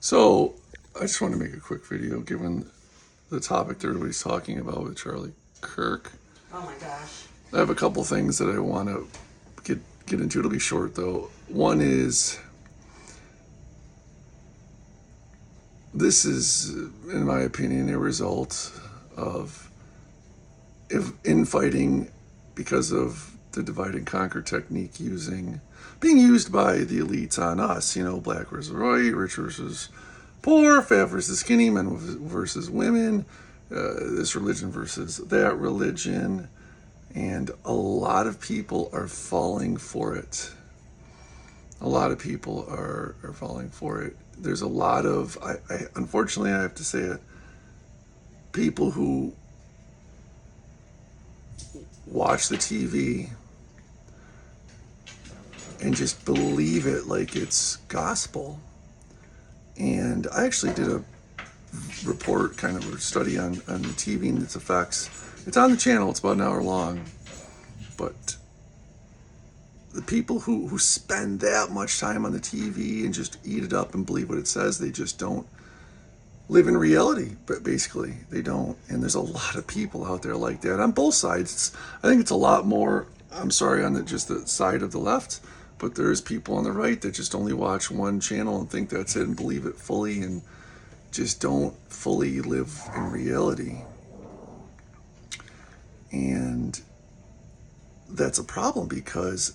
So I just want to make a quick video given the topic that everybody's talking about with Charlie Kirk. Oh my gosh. I have a couple things that I want to get into. It'll be short though. One is this is, in my opinion, a result of infighting because of the divide and conquer technique being used by the elites on us. You know, black versus white, rich versus poor, fat versus skinny, men versus women, this religion versus that religion. And a lot of people are falling for it. A lot of people are falling for it. There's a lot of, unfortunately, I have to say it, people who watch the TV and just believe it like it's gospel. And I actually did a report, kind of a study on the TV and its effects. It's on the channel, it's about an hour long. But the people who spend that much time on the TV and just eat it up and believe what it says, they just don't live in reality, but basically they don't. And there's a lot of people out there like that on both sides. I think it's a lot more, I'm sorry, on just the side of the left, but there's people on the right that just only watch one channel and think that's it and believe it fully and just don't fully live in reality. And that's a problem because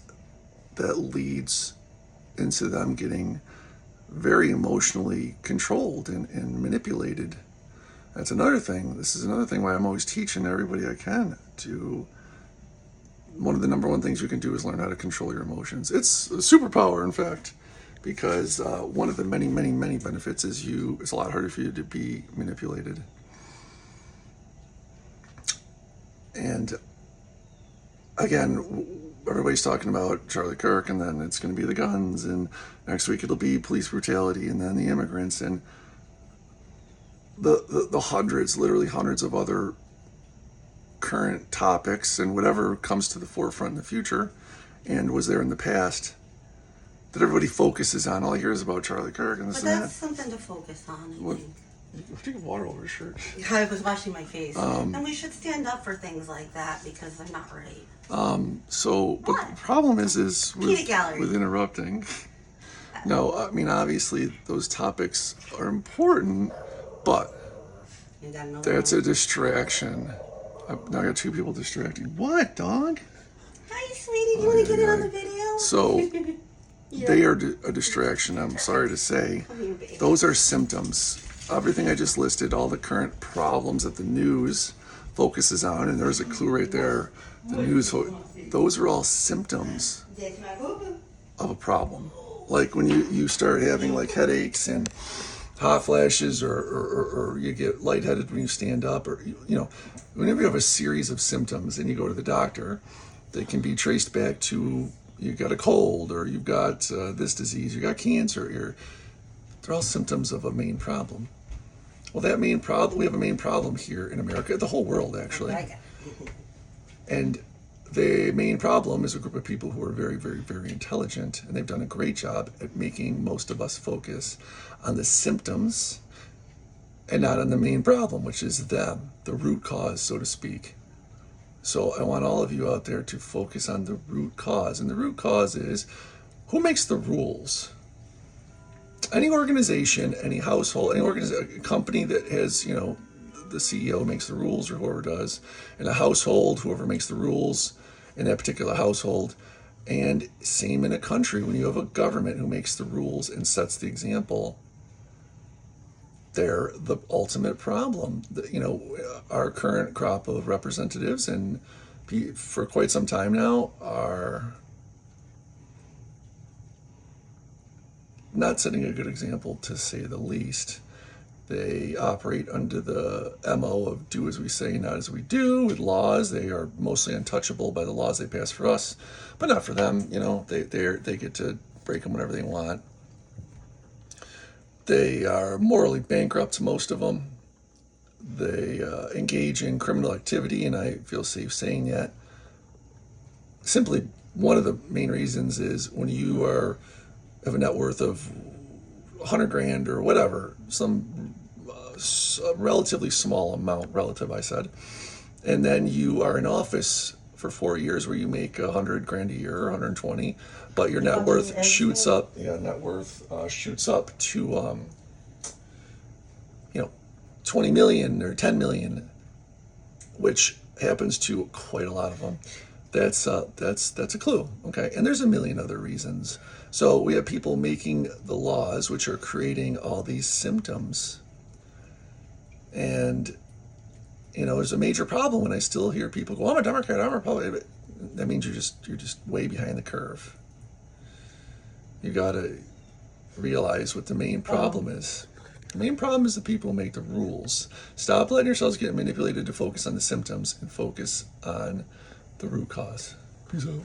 that leads into them getting very emotionally controlled and manipulated. That's another thing. This is another thing why I'm always teaching everybody I can to. One of the number one things you can do is learn how to control your emotions. It's a superpower, in fact, because one of the many, many, many benefits is it's a lot harder for you to be manipulated. And again, everybody's talking about Charlie Kirk, and then it's going to be the guns, and next week it'll be police brutality, and then the immigrants, and the hundreds, literally hundreds of other current topics, and whatever comes to the forefront in the future, and was there in the past, that everybody focuses on. All I hear is about Charlie Kirk and this But and that's that. something to focus on, I think. Take water over your shirt. I was washing my face. And we should stand up for things like that because they're not right. But the problem is with interrupting. No, I mean, obviously those topics are important, but that's a distraction. Now I got two people distracting. What, dog? Hi, sweetie. Do you want to get in on the video? So they are a distraction, I'm sorry to say. Those are symptoms. Everything I just listed, all the current problems that the news focuses on, and there's a clue right there. The news, those are all symptoms of a problem. Like when you start having like headaches and hot flashes, or you get lightheaded when you stand up, or whenever you have a series of symptoms and you go to the doctor, they can be traced back to you got a cold, or you've got this disease, you got cancer. They're all symptoms of a main problem. Well, that main problem, we have a main problem here in America, the whole world actually. And the main problem is a group of people who are very, very, very intelligent, and they've done a great job at making most of us focus on the symptoms and not on the main problem, which is them, the root cause, so to speak. So I want all of you out there to focus on the root cause. And the root cause is, who makes the rules? Any organization, any household, any company that has, the CEO makes the rules, or whoever does, in a household, whoever makes the rules in that particular household. And same in a country, when you have a government who makes the rules and sets the example, they're the ultimate problem. Our current crop of representatives, and for quite some time now, are not setting a good example, to say the least. They operate under the MO of do as we say, not as we do, with laws. They are mostly untouchable by the laws they pass for us, but not for them. They get to break them whenever they want. They are morally bankrupt, most of them. They engage in criminal activity, and I feel safe saying that. Simply, one of the main reasons is when you have a net worth of 100 grand or whatever, some relatively small amount, relative, I said, and then you are in office for 4 years where you make 100 grand a year or 120, but your net worth shoots up. Yeah, net worth shoots up to 20 million or 10 million, which happens to quite a lot of them. That's a clue, okay? And there's a million other reasons. So we have people making the laws which are creating all these symptoms. And there's a major problem when I still hear people go, "I'm a Democrat, I'm a Republican." That means you're just way behind the curve. You got to realize what the main problem is. The main problem is the people who make the rules. Stop letting yourselves get manipulated to focus on the symptoms and focus on the root cause. Peace out.